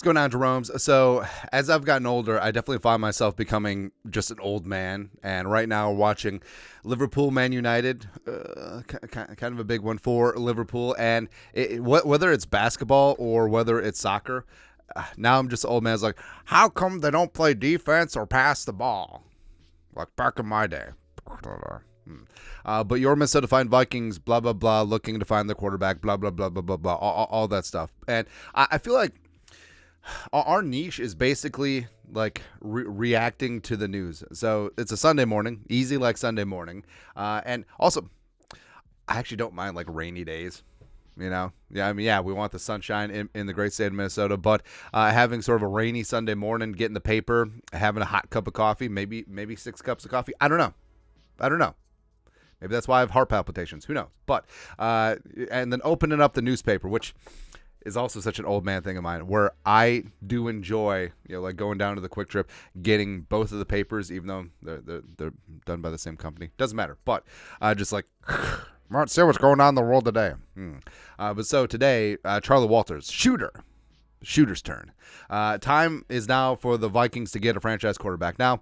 What's going on, Jerome's? So, as I've gotten older, I definitely find myself becoming just an old man. And right now, we're watching Liverpool, Man United, kind of a big one for Liverpool. And whether it's basketball or whether it's soccer, now I'm just an old man. It's like, how come they don't play defense or pass the ball? Like back in my day. But your Minnesota Vikings, blah, blah, blah, looking to find the quarterback, blah, blah, blah, blah, blah, blah, all that stuff. And I feel like our niche is basically like reacting to the news. So it's a Sunday morning, easy like Sunday morning. And also, I actually don't mind like rainy days. You know, we want the sunshine in the great state of Minnesota, but having sort of a rainy Sunday morning, getting the paper, having a hot cup of coffee, maybe 6 cups of coffee. I don't know. Maybe that's why I have heart palpitations. Who knows? But and then opening up the newspaper, which is also such an old man thing of mine, where I do enjoy, like going down to the Quick Trip, getting both of the papers, even though they're done by the same company. Doesn't matter. But just like, let's see what's going on in the world today. But so today, Charlie Walters, shooter's turn. Time is now for the Vikings to get a franchise quarterback. Now,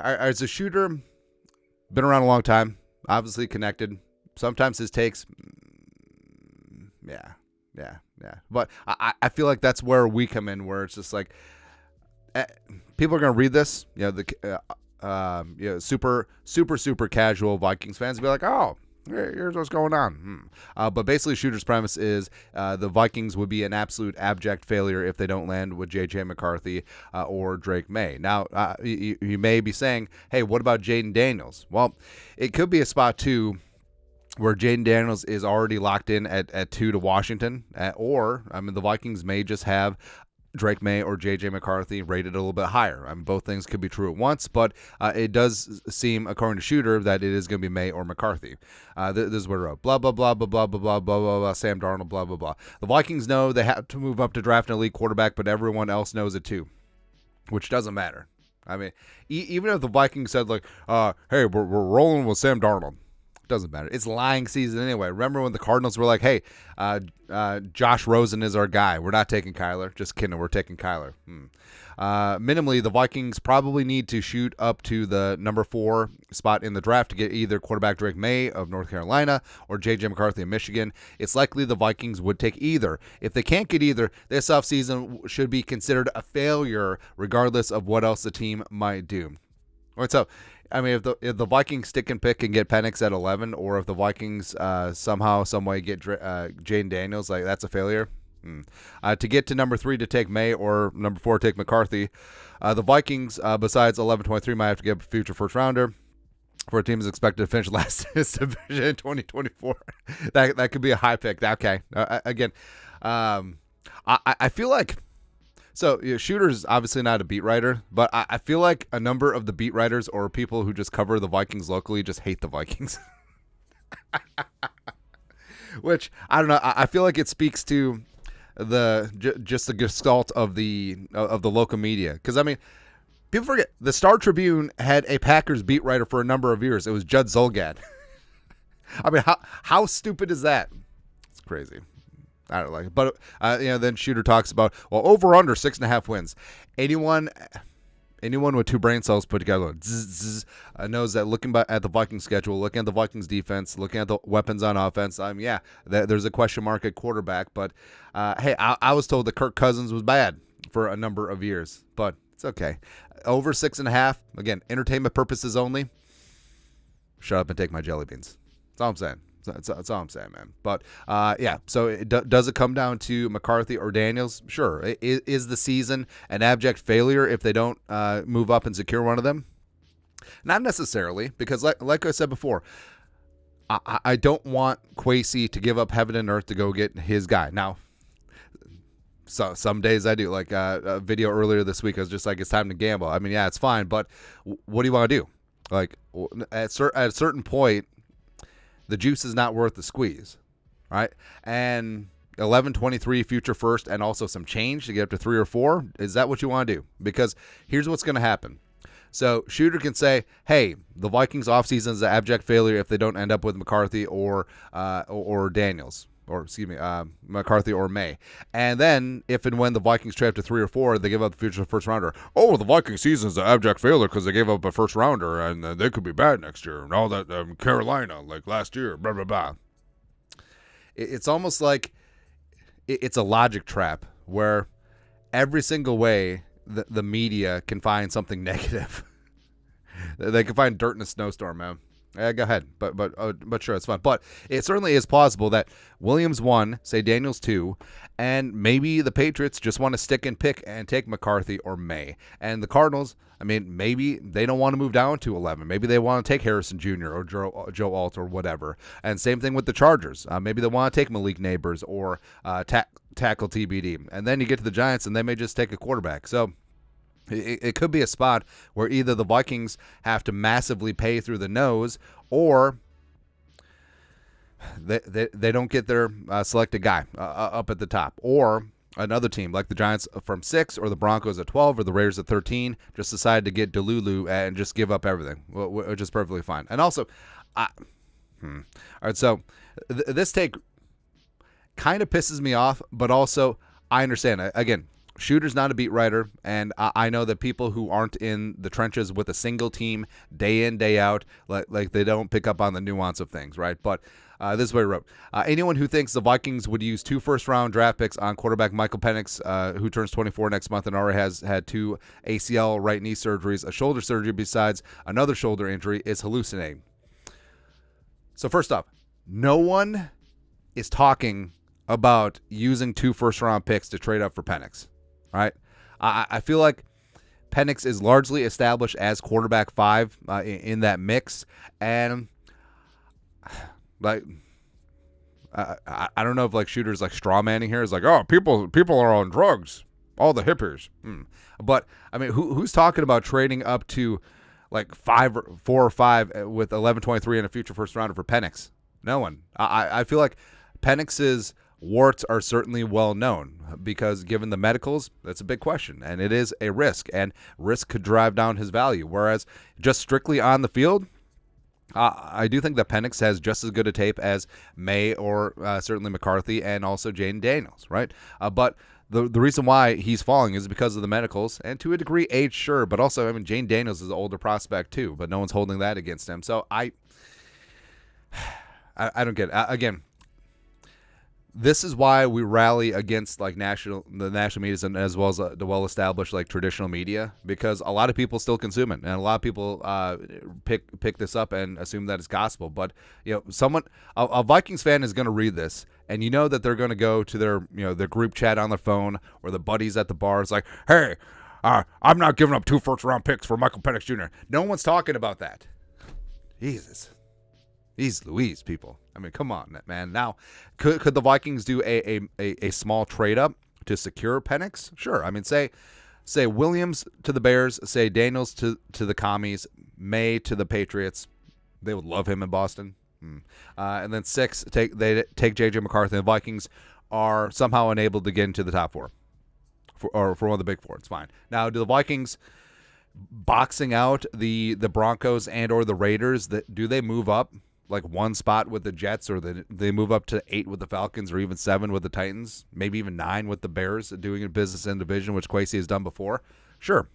as a shooter, been around a long time, obviously connected. Sometimes his takes, yeah. But I feel like that's where we come in, where it's just like people are going to read this, super casual Vikings fans will be like, oh, here's what's going on. But basically, Shooter's premise is the Vikings would be an absolute abject failure if they don't land with J.J. McCarthy or Drake Maye. Now, you may be saying, hey, what about Jaden Daniels? Well, it could be a spot too, where Jaden Daniels is already locked in at 2 to Washington, or the Vikings may just have Drake Maye or J.J. McCarthy rated a little bit higher. Both things could be true at once, but it does seem, according to Shooter, that it is going to be Maye or McCarthy. This is what it wrote. Blah, blah, blah, blah, blah, blah, blah, blah, blah, Sam Darnold, blah, blah, blah. The Vikings know they have to move up to draft an elite quarterback, but everyone else knows it too, which doesn't matter. Even if the Vikings said, like, hey, we're rolling with Sam Darnold, doesn't matter. It's lying season anyway. Remember when the Cardinals were like, hey, Josh Rosen is our guy. We're not taking Kyler. Just kidding. We're taking Kyler. Minimally, the Vikings probably need to shoot up to the number 4 spot in the draft to get either quarterback Drake Maye of North Carolina or J.J. McCarthy of Michigan. It's likely the Vikings would take either. If they can't get either, this offseason should be considered a failure regardless of what else the team might do. All right, so if the Vikings stick and pick and get Penix at 11, or if the Vikings somehow, some way get Jaden Daniels, like that's a failure. To get to number 3 to take Maye, or number 4 take McCarthy, the Vikings, besides 11-23, might have to get a future first rounder for a team is expected to finish last in its division in 2024. that could be a high pick. Okay, again, I feel like. So, Shooter's obviously not a beat writer, but I feel like a number of the beat writers or people who just cover the Vikings locally just hate the Vikings. Which, I don't know, I feel like it speaks to just the gestalt of the local media. Because, people forget, the Star Tribune had a Packers beat writer for a number of years. It was Judd Zulgad. How stupid is that? It's crazy. I don't like it. But, then Shooter talks about, well, over under 6.5 wins. Anyone with 2 brain cells put together knows that looking at the Vikings schedule, looking at the Vikings defense, looking at the weapons on offense, there's a question mark at quarterback. But, hey, I was told that Kirk Cousins was bad for a number of years. But it's okay. Over 6.5, again, entertainment purposes only. Shut up and take my jelly beans. That's all I'm saying. That's all I'm saying, man. But, so does it come down to McCarthy or Daniels? Sure. Is the season an abject failure if they don't move up and secure one of them? Not necessarily, because like I said before, I don't want Kwesi to give up heaven and earth to go get his guy. Now, so some days I do. Like a video earlier this week, I was just like, it's time to gamble. It's fine, but what do you want to do? Like, at a certain point, the juice is not worth the squeeze, right? And 11-23 future first and also some change to get up to 3 or 4, is that what you want to do? Because here's what's going to happen. So Shooter can say, hey, the Vikings offseason is an abject failure if they don't end up with McCarthy or Daniels. McCarthy or Maye. And then if and when the Vikings trade up to 3 or 4, they give up the future first rounder. Oh, the Viking season is an abject failure because they gave up a first rounder and they could be bad next year. And all that Carolina, like last year, blah, blah, blah. It's almost like it's a logic trap where every single way the media can find something negative. They can find dirt in a snowstorm, man. Yeah, go ahead, but sure, it's fine. But it certainly is plausible that Williams 1, say Daniels 2, and maybe the Patriots just want to stick and pick and take McCarthy or Maye. And the Cardinals, I mean, maybe they don't want to move down to 11. Maybe they want to take Harrison Jr. or Joe Alt or whatever. And same thing with the Chargers. Maybe they want to take Malik Neighbors or tackle TBD. And then you get to the Giants, and they may just take a quarterback. So it could be a spot where either the Vikings have to massively pay through the nose, or they don't get their selected guy up at the top, or another team like the Giants from 6, or the Broncos at 12, or the Raiders at 13 just decide to get Delulu and just give up everything, which is perfectly fine. And also, all right, so this take kind of pisses me off, but also I understand. Again, Shooter's not a beat writer, and I know that people who aren't in the trenches with a single team day in, day out, like they don't pick up on the nuance of things, right? But this is what he wrote. Anyone who thinks the Vikings would use 2 first-round draft picks on quarterback Michael Penix, who turns 24 next month and already has had 2 ACL right knee surgeries, a shoulder surgery besides another shoulder injury, is hallucinating. So first off, no one is talking about using 2 first-round picks to trade up for Penix. Right, I feel like Penix is largely established as quarterback 5 in that mix, and like I don't know if like Shooter's like straw manning here. It's like, oh, people are on drugs, all the hippies. But I mean, who's talking about trading up to like 4 or 5 with 11-23 and a future first rounder for Penix? No one. I feel like Penix's warts are certainly well known because given the medicals, that's a big question, and it is a risk, and risk could drive down his value. Whereas just strictly on the field, I do think that Penix has just as good a tape as Maye or certainly McCarthy and also Jaden Daniels, right? But the reason why he's falling is because of the medicals and to a degree age, sure, but also, I mean, Jaden Daniels is an older prospect too, but no one's holding that against him. So I don't get it. Again, this is why we rally against like the national media and as well as the well-established like traditional media, because a lot of people still consume it, and a lot of people pick this up and assume that it's gospel. But you know, a Vikings fan is going to read this, and you know that they're going to go to their group chat on their phone or the buddies at the bar. It's like, hey, I'm not giving up 2 first-round picks for Michael Penix Jr. No one's talking about that. Jesus. Jeez Louise, people. I mean, come on, man. Now, could the Vikings do a small trade up to secure Penix? Sure. I mean, say Williams to the Bears, say Daniels to the Commies, Maye to the Patriots. They would love him in Boston. And then 6, take JJ McCarthy. The Vikings are somehow unable to get into the top 4 for one of the big 4. It's fine. Now, do the Vikings boxing out the Broncos and or the Raiders, do they move up like 1 spot with the Jets, or they move up to 8 with the Falcons, or even 7 with the Titans, maybe even 9 with the Bears, doing a business in division, which Kwesi has done before? Sure,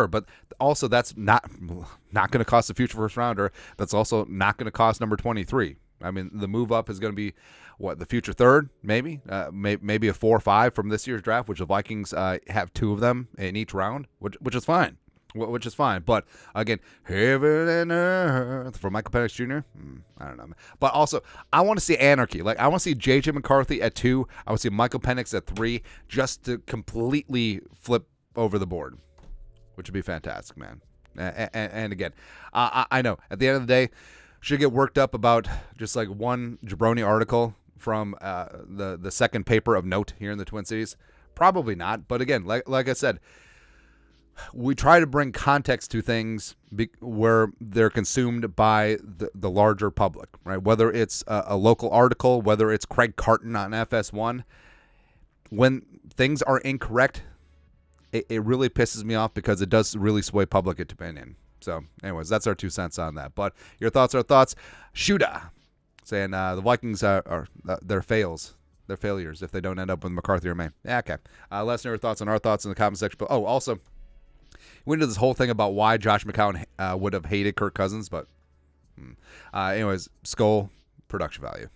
but also that's not going to cost a future first rounder. That's also not going to cost number 23. I mean, the move up is going to be the future 3rd, maybe a 4 or 5 from this year's draft, which the Vikings have 2 of them in each round, which is fine. But again, heaven and earth for Michael Penix Jr. I don't know. But also, I want to see anarchy. Like, I want to see JJ McCarthy at 2. I want to see Michael Penix at 3, just to completely flip over the board, which would be fantastic, man. And again, I know at the end of the day, should get worked up about just like one jabroni article from the second paper of note here in the Twin Cities. Probably not. But again, like I said, we try to bring context to things where they're consumed by the larger public, right? Whether it's a local article, whether it's Craig Carton on FS1, when things are incorrect, it really pisses me off because it does really sway public opinion. So anyways, that's our 2 cents on that. But your thoughts are thoughts. Shooter. saying the Vikings are their failures if they don't end up with McCarthy or Maye. Yeah, okay. Let us know your thoughts on our thoughts in the comment section. Oh, also, we went into this whole thing about why Josh McCown would have hated Kirk Cousins, but anyways, Skull production value.